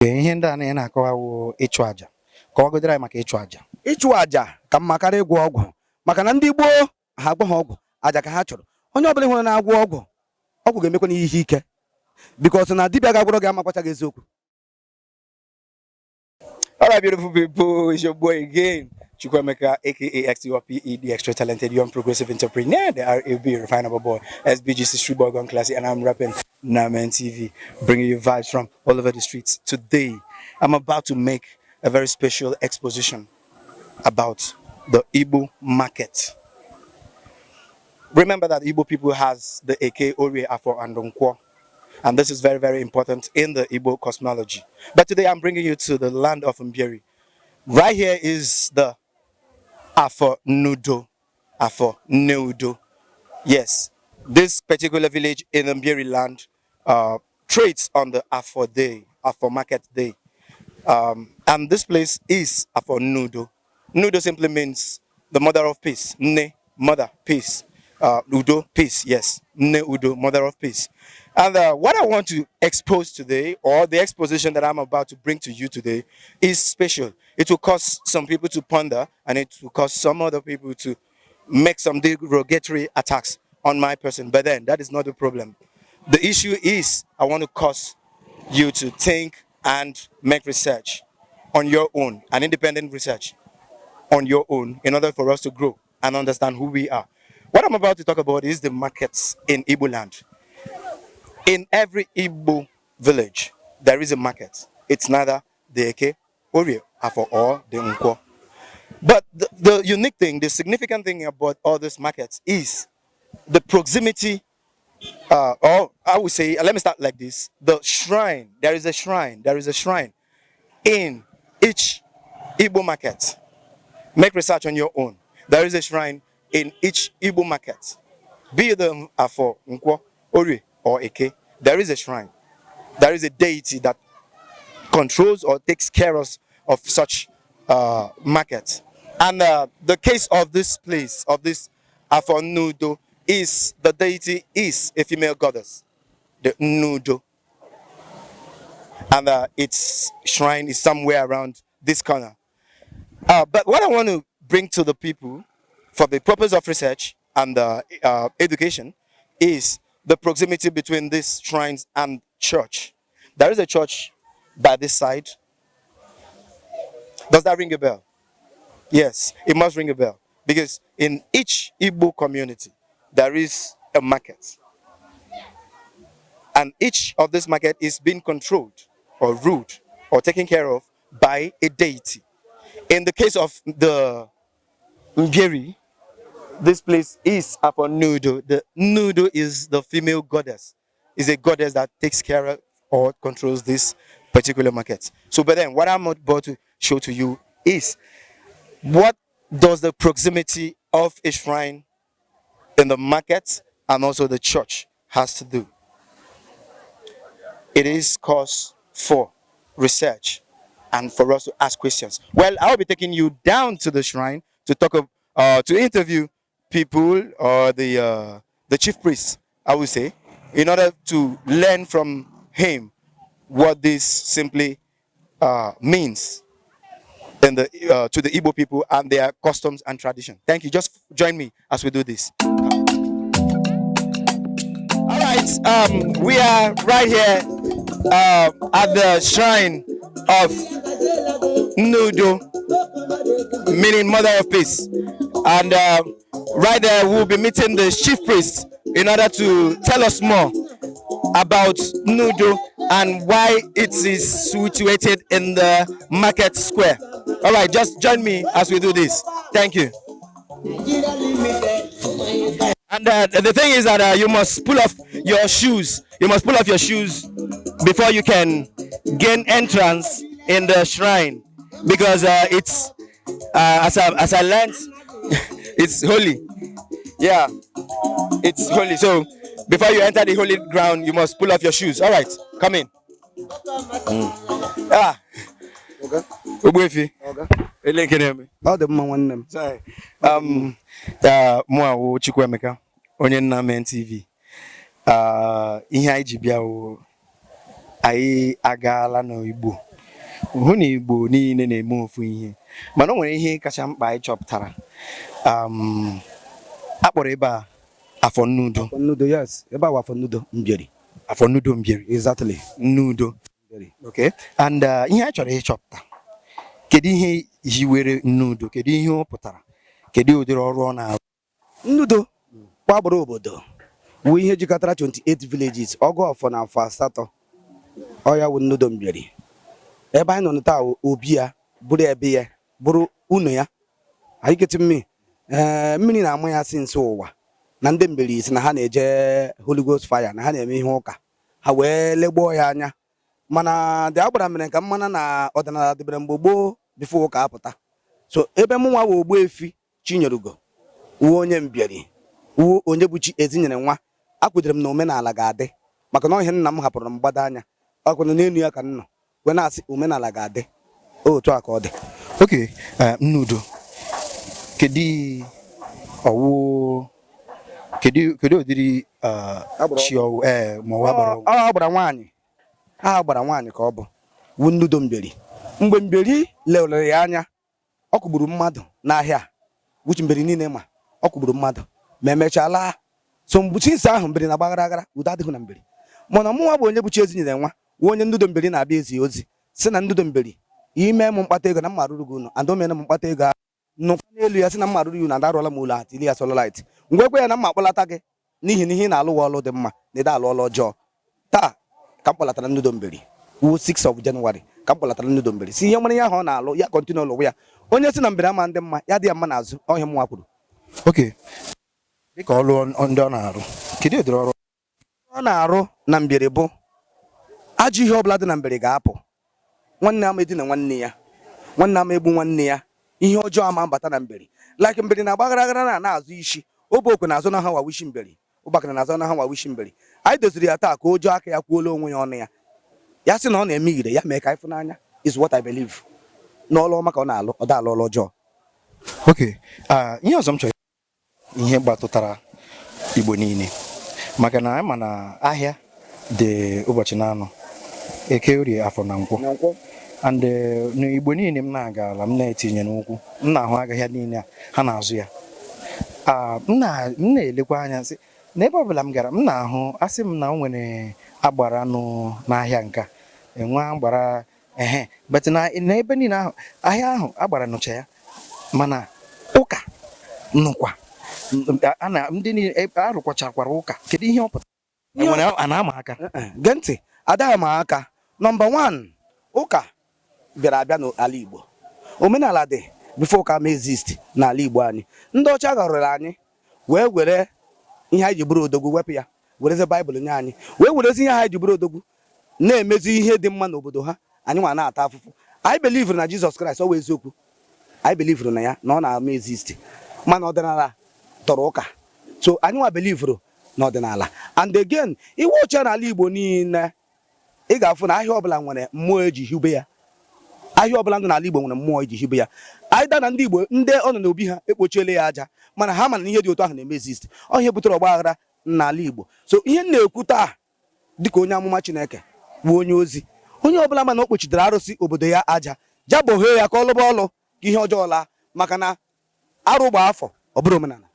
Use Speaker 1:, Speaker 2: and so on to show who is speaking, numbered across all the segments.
Speaker 1: Ihe ndị a na-akọwa wụ ịchụ aja. Ka ọ godere anyị maka ịchụ aja.
Speaker 2: Ịchụ aja ka mma karịa ịgwọ ọgwụ maka na ndị Igbo ha agwọ ha ọgwụ aja ka ha chọrọ. Onye ọbụla hụrụ na-agwọ ọgwụ ga-emekwa n'ihe ike because na dibịa ga-agwọrọ gị amakwacha gị eziokwu.
Speaker 1: All right, beautiful people, it's your boy again, Chukwemeka, aka XTYPE, the extra talented young progressive entrepreneur, the RAB refinable boy, SBGC Street Boy Gone Classy, and I'm rapping Namen TV, bringing you vibes from all over the streets. Today, I'm about to make a very special exposition about the Igbo market. Remember that Igbo people has the Eke, Orie, Afo, and Nkwo. And this is very, very important in the Igbo cosmology. But today I'm bringing you to the land of Mbiri. Right here is the Afo Nudo. Yes, this particular village in Mbiri land trades on the Afo Day, Afo Market Day. And this place is Afo Nudo. Nudo simply means the mother of peace. Ne, mother, peace. Udo, peace, yes. Ne Udo, mother of peace. And what I want to expose today, or the exposition that I'm about to bring to you today, is special. It will cause some people to ponder, and it will cause some other people to make some derogatory attacks on my person. But then, that is not the problem. The issue is, I want to cause you to think and make research on your own, an independent research on your own, in order for us to grow and understand who we are. What I'm about to talk about is the markets in Igbo land. In every Igbo village, there is a market. It's neither the Eke, Orie, Afo, or the Nkwo. But the unique thing, the significant thing about all these markets is the proximity, or I would say, let me start like this. The shrine, there is a shrine in each Igbo market. Make research on your own. There is a shrine in each Igbo market. Be them Afo, Nkwo, Orie, or Eke, there is a shrine. There is a deity that controls or takes care of such markets. And the case of this place, of this Afo Nudo, is the deity is a female goddess, the Nudo. And its shrine is somewhere around this corner. But what I want to bring to the people for the purpose of research and education is the proximity between these shrines and church. There is a church by this side. Does that ring a bell? Yes, it must ring a bell. Because in each Igbo community, there is a market. And each of this market is being controlled or ruled or taken care of by a deity. In the case of the Ngeri, this place is Afo Nudo. The Nudo is the female goddess. Is a goddess that takes care of or controls this particular market. So, but then what I'm about to show to you is what does the proximity of a shrine in the market and also the church has to do. It is cause for research and for us to ask questions. Well, I'll be taking you down to the shrine to talk to interview people or the chief priest, I would say, in order to learn from him what this simply means in the to the Igbo people and their customs and tradition. Thank you. Just join me as we do this. All right, we are right here at the shrine of Nudo, meaning Mother of Peace, and right there we'll be meeting the chief priest in order to tell us more about Nudo and why it is situated in the market square. All right, just join me as we do this. Thank you. And the thing is that you must pull off your shoes. You must pull off your shoes before you can gain entrance in the shrine, because it's as I learned, it's holy. Yeah, it's holy. So before you enter the holy ground, you must pull off your shoes. All right, come in. Ah. Okay. Okay. Sorry. Mwa Chukwemeka, onye Namen TV. Ihe anyị ji bịa wo anyị agaala n'Igbo hụ na Igbo niile na-eme ofu ihe, mana o nwere ihe kacha mkpa anyị chọpụtara. Akpọrọ ebe a afọ nnudo.
Speaker 2: Afọ nnudo, yes. Ebe a afọ nnudo Mbieri.
Speaker 1: Afọ nnudo Mbieri.
Speaker 2: Exactly.
Speaker 1: Nnudo. Okay. And ihe anyị chọrọ ịchọpụta, kedu ihe hiwere nnudo, kedu ihe ọ pụtara, kedu ụdịrị ọrụ ọ na-arụ?
Speaker 2: Nnudo gbagburu obodo wụ ihe jikọtara 28 villages ọgụ ọfọ na afọ asatọ. Ọya wụ nnudo Mbieri. Ebe anyị nọ taa obi ya bụrụ ebe ya bụrụ unu ya. Anyị keti mmiri na-ama ya sinsi ụwa na ndị Mbieri si na ha na-eje Holy Ghost fire, na ha na-eme ihe ụka, ha wee legbuo ya anya. Mana dị agbara mere ka mmana na ọdịnala dịbere mgbe gboo bifo ụka apụta. So ebe mụnwa wụ Ogbuefi Chinyerugo wuo onye Mbieri, wuo onye bụ chi Ezinyere nwa, akwụdere m na omenala ga-adị, maka na ihe nna m hapụrụ m gbado anya ọkwụna n'elu ya ka nọ wee na-asị omenala ga-adị otu a ka ọ dị.
Speaker 1: Okay, nnudo, kedu ụdịrị chi ma ọ
Speaker 2: gbara nwaanyị, ha gbara nwaanyị ka ọ bụ wu nnudo Mbieri. Mgbe Mbieri lelere ya anya, ọ kụgburu mmadụ n'ahịa, wuchi Mbieri niile ma ọ kụgburu mmadụ ma emechala. So mgbuchi isi ahụ Mbieri na-agbagara agara, udo adịghị na Mbieri. Mana mụnwa bụ onye bụ chi Ezinyere nwa, wụ onye nnudo Mbieri na-abịa ezi ozi si na nnudo Mbieri ime m mkpata ego na mma rụrụ gị ụlọ, and omena m mkpata ego nụkwa n'elu ya si na mma rụrụ na adarụọla m ụlọ atụ ili ya sololite. Ngwekwe ya na mma akpọlata gị n'ihi na ihe na-alụwa ọlụ dị mma na ede alụ ọlụ ọjọọ. Taa ka m kpọlatara nnudo Mbieri wuo 6 of January ka m kpọlatara nnudo Mbieri si ihe nwere ya ahụ ọ na-alụ ya kọntinu ụlọ ya. Onye si na Mbieri ama ndị mma ya dị ya mma n'azụ, ọhịa m nwa kwuru.
Speaker 1: Okay, dịka ọrụ ndị ọ na-arụ, kedu ụdịrị ọrụ
Speaker 2: ọ na-arụ na Mbieri bụ ajọ ihe ọbụla dị na Mbieri ga-apụ. Nwanne ama edina nwanne ya, nwanne ama egbu nwanne ya, ihe ọjọọ ama mbata na Mbieri. Like Mbieri na-agbagara agara na-azụ isi, Obokwe na-azụ na ha wawishi Mbieri, Ụbakana na-azụ na ha wawishi Mbieri. Anyị doziri ya taa ka o jụọ aka ya kwuola onwe ya ọnụ ya, ya sị na ọ na-eme ire ya mee ka ịfụnanya is what I believe. N'ọlụ ọma ka ọ na-alụ, ọ da-alụ ọlụ ọjọọ.
Speaker 1: Okay, ihe ọzọ m chọrọ ihe gbatụtara Igbo niile, maka na anyị ma na ahịa dị ụbọchị na-anọ Eke, Orie, Afọ na Nkwọ, and n'Igbo niile m na-aga ala m na-etinye n'ụkwụ, m na-ahụ ahịa niile ha na-azụ ya. M na-elekwa anya sị na ebe ọbụla m gara m na-ahụ asị m na o nwere agbara n'ahịa nka enwe agbara but na ebe niile ahụ ahịa ahụ agbara nụcha ya, mana ụka nnukwa ndị niile arụkwachakwara ụka. Kedu ihe ọ pụtara? A na-ama aka?
Speaker 2: Gee ntị, adaghị m aka. Nọmba 1, ụka bịara abịa n'ala Igbo. Omenala dị bifo ụka ma exist n'ala Igbo anyị. Ndị ọcha garụrụ anyị wee were ihe anyị ji bụrụ odogwu wepụ ya, wereze Baịbụl nye anyị, wee werezi ihe anyị ji bụrụ odogwu na-emezi ihe dị mma n'obodo ha. Anyị nwa na-ata afụfụ. Anyị believe na Jizọs Kraịst ọ wụ eziokwu, anyị believe na ya na ọ na-ama exist, mana ọdịnala tọrọ ụka. So anyị nwa believe n'ọdịnala. And again, iwe ochie n'ala Igbo niile ị ga-afụ na ahịa ọbụla nwere mmụọ eji hibe ya. Ahịa ọbụla dị n'ala Igbo nwere mmụọ eji hibe ya. Anyị da na ndị Igbo ndị ọ nọ n'obi ha ekpochiele ya aja, mana ha mana ihe dị otu ahụ na-eme exist. Ọ ihe butere ọgba aghara n'ala Igbo. So ihe m na-ekwu taa dịka onye amụma Chineke bụ onye ozi, onye ọbụla mana o kpochitere arụsị obodo ya aja, jabọghee ya ka ọ lụba ọlụ ka ihe ọjọọ laa, maka na arụ gba afọ ọ bụrụ omenala.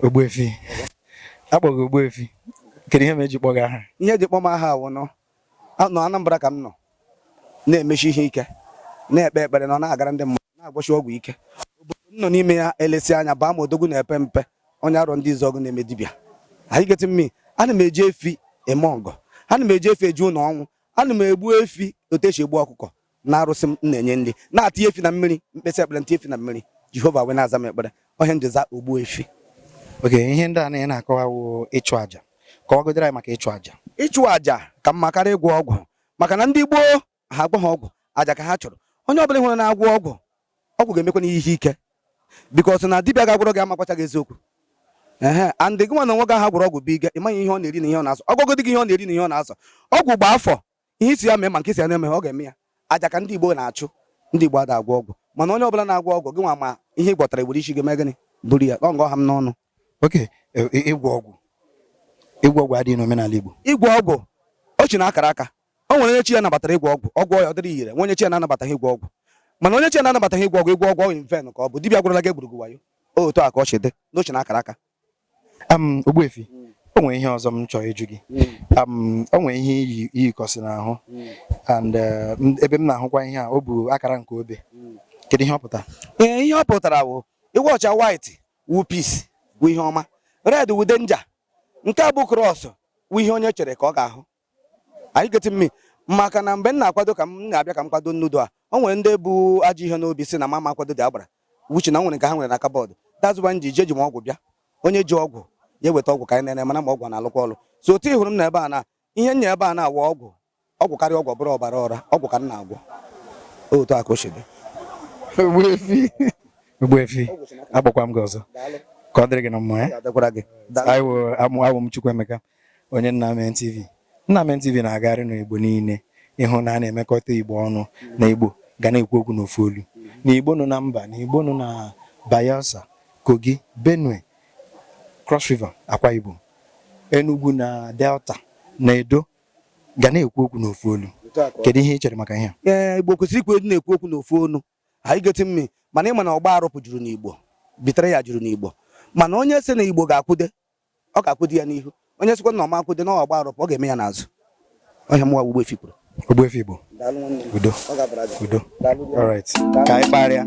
Speaker 1: Ogbuefi, akpọghị Ogbuefi, kedu ihe meji kpọga aha?
Speaker 2: Ihe eji kpọm aha awụ nọ Anambra ka m nọ na-emechi ihe ike, na-ekpe ekpere, nọ na-agara ndị mmadụ, na-agbachi ọgwụ ike. Obodo m nọ n'ime ya elesi anya baa ma odogwu na-epe mpe, onye arọ ndị izu ọgụ na-eme dibịa. Anyị geti mme, ana m eji efi eme ọgọ, ana m eji efi eji ụlọ ọnwụ, ana m egbu efi otu esi egbu ọkụkọ na arụsị m na-enye nri, na-atị efi na mmiri, mkpesa ekpere ntị efi na mmiri. Jehova wee na-aza m ekpere, ọhịa njeza Ogbuefi.
Speaker 1: Okay, ihe ndị a na-akọwa wụ ịchụ aja. Kọwagodere anyị maka ịchụ aja.
Speaker 2: Ịchụ aja ka mma karịa ịgwọ ọgwụ, maka na ndị gboo ha agwọ ha ọgwụ, aja ka ha chọrọ. Onye ọbụla hụrụ na-agwọ ọgwụ, ọgwụ ga-emekwa n'ihe ike, because na dibịa ga-agwọrọ gị amakwacha gị eziokwu. And gị nwa na onwe gị aha gwọrọ ọgwụ bụ ige, ịmaghị ihe ọ na-eri na ihe ọ na-azọ. Ọgwụgodi gị ihe ọ na-eri na ihe ọ na-azọ. Ọgwụ gba afọ ihe isi ya mee ma nke isi ya na-eme ọ ga-eme ya. Aja ka ndị Igbo na-achụ, ndị Igbo ada agwọ ọgwụ, mana onye ọbụla na-agwọ ọgwụ gị nwa ma ihe ị gwọtara iwere isi gị mee gịnị buru ya ọngọ ha m n'ọnụ.
Speaker 1: Okay, ịgwọ ọgwụ adịghị n'omenala Igbo.
Speaker 2: Ịgwọ ọgwụ ochi na akara aka, o nwere onye chi ya nabatara ịgwọ ọgwụ ya ọ dịrị ire, onye chi ya na-anabataghị ịgwọ ọgwụ. Mana onye chi ya na-anabataghị ịgwọ ọgwụ inven ka ọ bụ dibịa gwara gị egburugu wayo. Otu a ka ọ chi dị n'ochi na akara aka.
Speaker 1: Ogbuefi, o nwere ihe ọzọ m chọrọ ịjụ gị. O nwere ihe iyi kọsị n'ahụ, and ebe m na-ahụkwa ihe a, ọ bụ akara nke obe. Kedu ihe ọ pụtara?
Speaker 2: Ihe ọ pụtara bụ ịgwa ọcha white wu peace bụ ihe ọma, red wu danger, nke a bụ cross wu ihe onye chere ka ọ ga-ahụ. Anyị geti mme maka na mgbe m na-akwado ka m na-abịa ka m kwado nnudo a, o nwere ndị bụ ajọ ihe n'obi si na mama akwado dị agbara wuchi na nwere nke ha nwere na kabọọdụ. That's why ji m ọgwụ bịa. Onye ji ọgwụ ya eweta ọgwụ ka anyị na-ene, mana ma ọgwụ na-alụkwa ọrụ. So otu ị hụrụ m na ebe a na ihe nya ebe a na-awa ọgwụ karịa ọgwụ bụrụ ọbara ọra, ọgwụ ka m na-agwọ. Otu a ka o si dị.
Speaker 1: Ogbuefi, agbakwa m gị ọzọ ka ọ dịrị gị na mma. Awụ m Chukwuemeka, onye Nnamen TV. Nnamen TV na-agagharị n'Igbo niile ịhụ na a na-emekọta Igbo ọnụ, na Igbo ga na-ekwu okwu n'ofu olu, na Igbo nọ na mba, na Igbo nọ na Bayelsa, Kogi, Benue, Cross River, Akwa Ibom, Enugu na Delta na Edo ga na-ekwu okwu n'ofu olu. Kedu ihe ị chere maka ihe a?
Speaker 2: Igbo kwesịrị ikwu na-ekwu okwu n'ofu olu. Anyị geti mme mana ịma na ọgba arụpụ juru n'Igbo, bitere ya juru n'Igbo. Mana onye sị na Igbo ga-akwụde, ọ ga-akwụde ya n'ihu. Onye sịkwa na ọma akwụde na ọgba arụpụ, ọ ga-eme ya n'azụ. Ọhịa mụwa Ogbuefi kwuru.
Speaker 1: Ogbuefi Igbo, udo, udo. All right, ka anyị kparịa.